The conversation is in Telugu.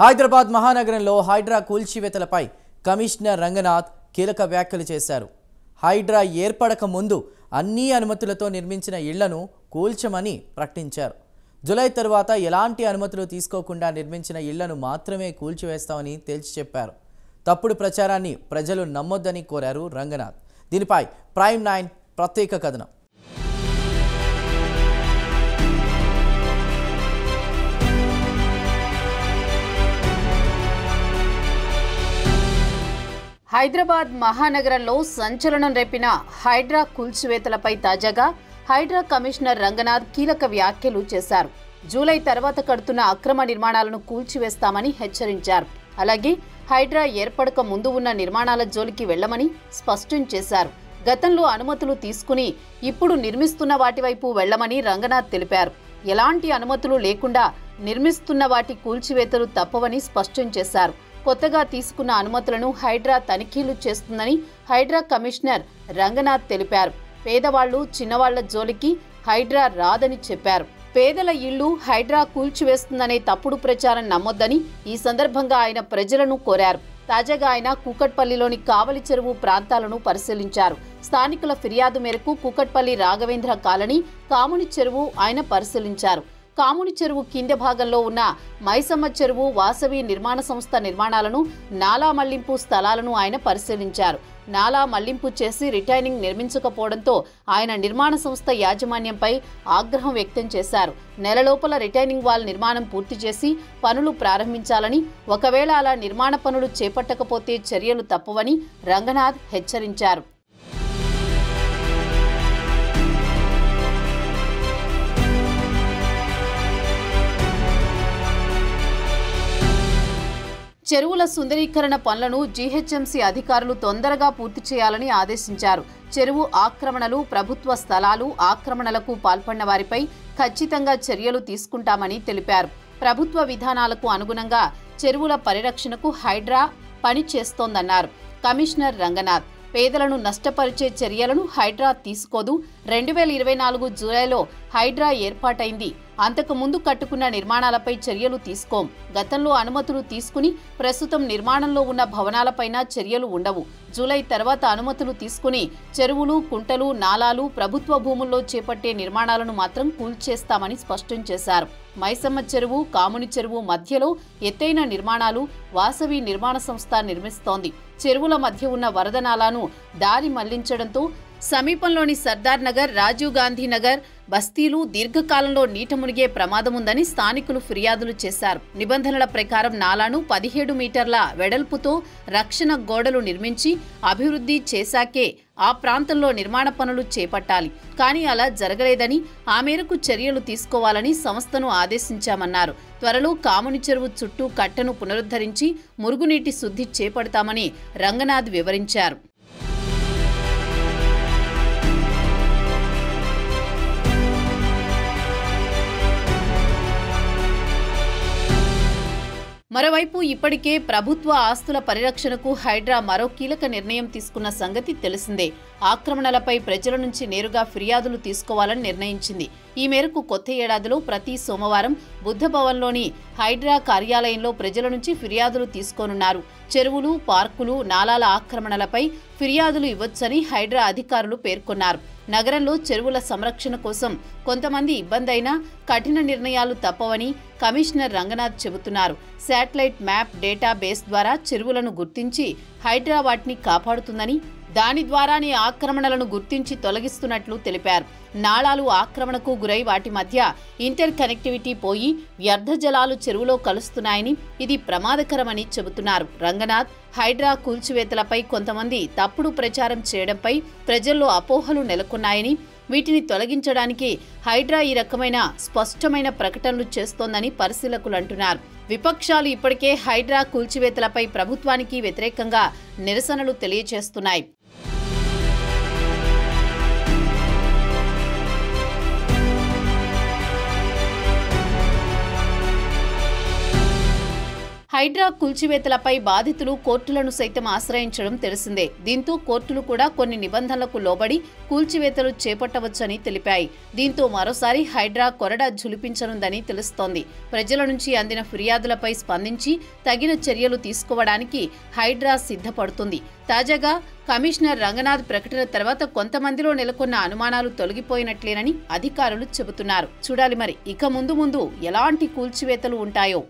హైదరాబాద్ మహానగరంలో హైడ్రా కూల్చివేతలపై కమిషనర్ రంగనాథ్ కీలక వ్యాఖ్యలు చేశారు. హైడ్రా ఏర్పడక ముందు అన్ని అనుమతులతో నిర్మించిన ఇళ్లను కూల్చమని ప్రకటించారు. జూలై తర్వాత ఎలాంటి అనుమతులు తీసుకోకుండా నిర్మించిన ఇళ్లను మాత్రమే కూల్చివేస్తామని తేల్చి చెప్పారు. తప్పుడు ప్రచారాన్ని ప్రజలు నమ్మొద్దని కోరారు రంగనాథ్. దీనిపై ప్రైమ్ 9 ప్రత్యేక కథనం. హైదరాబాద్ మహానగరంలో సంచలనం రేపిన హైడ్రా కూల్చివేతలపై తాజాగా హైడ్రా కమిషనర్ రంగనాథ్ కీలక వ్యాఖ్యలు చేశారు. జూలై తర్వాత కడుతున్న అక్రమ నిర్మాణాలను కూల్చివేస్తామని హెచ్చరించారు. అలాగే హైడ్రా ఏర్పడక ముందు ఉన్న నిర్మాణాల జోలికి వెళ్లమని స్పష్టం చేశారు. గతంలో అనుమతులు తీసుకుని ఇప్పుడు నిర్మిస్తున్న వాటి వైపు వెళ్లమని రంగనాథ్ తెలిపారు. ఎలాంటి అనుమతులు లేకుండా నిర్మిస్తున్న వాటి కూల్చివేతలు తప్పవని స్పష్టం చేశారు. కొత్తగా తీసుకున్న అనుమతులను హైడ్రా తనిఖీలు చేస్తుందని హైడ్రా కమిషనర్ రంగనాథ్ తెలిపారు. పేదవాళ్లు చిన్నవాళ్ల జోలికి హైడ్రా రాదని చెప్పారు. పేదల ఇళ్లు హైడ్రా కూల్చివేస్తుందనే తప్పుడు ప్రచారం నమ్మొద్దని ఈ సందర్భంగా ఆయన ప్రజలను కోరారు. తాజాగా ఆయన కూకట్పల్లిలోని కావలి చెరువు ప్రాంతాలను పరిశీలించారు. స్థానికుల ఫిర్యాదు మేరకు కూకట్పల్లి రాఘవేంద్ర కాలనీ, కాముని చెరువు ఆయన పరిశీలించారు. కాముని చెరువు కింద భాగంలో ఉన్న మైసమ్మ చెరువు, వాసవి నిర్మాణ సంస్థ నిర్మాణాలను, నాలా మళ్లింపు స్థలాలను ఆయన పరిశీలించారు. నాలా మళ్లింపు చేసి రిటైనింగ్ నిర్మించకపోవడంతో ఆయన నిర్మాణ సంస్థ యాజమాన్యంపై ఆగ్రహం వ్యక్తం చేశారు. నెలలోపల రిటైనింగ్ వాల్ నిర్మాణం పూర్తి చేసి పనులు ప్రారంభించాలని, ఒకవేళ అలా నిర్మాణ పనులు చేపట్టకపోతే చర్యలు తప్పవని రంగనాథ్ హెచ్చరించారు. చెరువుల సుందరీకరణ పనులను జీహెచ్ఎంసీ అధికారులు తొందరగా పూర్తి చేయాలని ఆదేశించారు. చెరువు ఆక్రమణలు, ప్రభుత్వ స్థలాలు ఆక్రమణలకు పాల్పడిన వారిపై ఖచ్చితంగా చర్యలు తీసుకుంటామని తెలిపారు. ప్రభుత్వ విధానాలకు అనుగుణంగా చెరువుల పరిరక్షణకు హైడ్రా పని చేస్తోందన్నారు కమిషనర్ రంగనాథ్. పేదలను నష్టపరిచే చర్యలను హైడ్రా తీసుకోదు. 2024 జూలైలో హైడ్రా ఏర్పాటైంది. అంతకు ముందు కట్టుకున్న నిర్మాణాలపై చర్యలు తీసుకోం. గతంలో అనుమతులు తీసుకుని ప్రస్తుతం నిర్మాణంలో ఉన్న భవనాలపైన చర్యలు ఉండవు. జూలై తర్వాత అనుమతులు తీసుకుని చెరువులు, కుంటలు, నాలాలు, ప్రభుత్వ భూముల్లో చేపట్టే నిర్మాణాలను మాత్రం కూల్చేస్తామని స్పష్టం చేశారు. మైసమ్మ చెరువు, కాముని చెరువు మధ్యలో ఎత్తైన నిర్మాణాలు వాసవి నిర్మాణ సంస్థ నిర్మిస్తోంది. చెరువుల మధ్య ఉన్న వరద నాలాను దారి మళ్లించడంతో సమీపంలోని సర్దార్ నగర్, రాజీవ్ గాంధీ నగర్ బస్తీలు దీర్ఘకాలంలో నీట మునిగే ప్రమాదముందని స్థానికులు ఫిర్యాదులు చేశారు. నిబంధనల ప్రకారం నాలాను 17 మీటర్ల వెడల్పుతో రక్షణ గోడలు నిర్మించి అభివృద్ధి చేశాకే ఆ ప్రాంతంలో నిర్మాణ పనులు చేపట్టాలి. కానీ అలా జరగలేదని, ఆ మేరకు చర్యలు తీసుకోవాలని సంస్థను ఆదేశించామన్నారు. త్వరలో కాముని చెరువు చుట్టూ కట్టను పునరుద్ధరించి మురుగునీటి శుద్ధి చేపడతామని రంగనాథ్ వివరించారు. మరోవైపు ఇప్పటికే ప్రభుత్వ ఆస్తుల పరిరక్షణకు హైడ్రా మరో కీలక నిర్ణయం తీసుకున్న సంగతి తెలిసిందే. ఆక్రమణలపై ప్రజల నుంచి నేరుగా ఫిర్యాదులు తీసుకోవాలని నిర్ణయించింది. ఈ మేరకు కొత్త ఏడాదిలో ప్రతి సోమవారం బుద్ధభవన్లోని హైడ్రా కార్యాలయంలో ప్రజల నుంచి ఫిర్యాదులు తీసుకోనున్నారు. చెరువులు, పార్కులు, నాలాల ఆక్రమణలపై ఫిర్యాదులు ఇవ్వొచ్చని హైడ్రా అధికారులు పేర్కొన్నారు. నగరంలో చెరువుల సంరక్షణ కోసం కొంతమంది ఇబ్బందైనా కఠిన నిర్ణయాలు తప్పవని కమిషనర్ రంగనాథ్ చెబుతున్నారు. శాటిలైట్ మ్యాప్ డేటా బేస్ ద్వారా చెరువులను గుర్తించి హైడ్రా వాటిని కాపాడుతుందని, దాని ద్వారానే ఆక్రమణలను గుర్తించి తొలగిస్తున్నట్లు తెలిపారు. నాళాలు ఆక్రమణకు గురై వాటి మధ్య ఇంటర్ కనెక్టివిటీ పోయి వ్యర్థ జలాలు చెరువులో కలుస్తున్నాయని, ఇది ప్రమాదకరమని చెబుతున్నారు రంగనాథ్. హైడ్రా కూల్చివేతలపై కొంతమంది తప్పుడు ప్రచారం చేయడంపై ప్రజల్లో అపోహలు నెలకొన్నాయని, వీటిని తొలగించడానికి హైడ్రా ఈ రకమైన స్పష్టమైన ప్రకటనలు చేస్తోందని పరిశీలకులు అంటున్నారు. విపక్షాలు ఇప్పటికే హైడ్రా కూల్చివేతలపై ప్రభుత్వానికి వ్యతిరేకంగా నిరసనలు తెలియజేస్తున్నాయి. హైడ్రా కూల్చివేతలపై బాధితులు కోర్టులను సైతం ఆశ్రయించడం తెలిసిందే. దీంతో కోర్టులు కూడా కొన్ని నిబంధనలకు లోబడి కూల్చివేతలు చేపట్టవచ్చని తెలిపాయి. దీంతో మరోసారి హైడ్రా కొరడా ఝులిపించనుందని తెలుస్తోంది. ప్రజల నుంచి అందిన ఫిర్యాదులపై స్పందించి తగిన చర్యలు తీసుకోవడానికి హైడ్రా సిద్ధపడుతుంది. తాజాగా కమిషనర్ రంగనాథ్ ప్రకటన తర్వాత కొంతమందిలో నెలకొన్న అనుమానాలు తొలగిపోయినట్లేనని అధికారులు చెబుతున్నారు. చూడాలి మరి ఇక ముందు ఎలాంటి కూల్చివేతలు ఉంటాయో.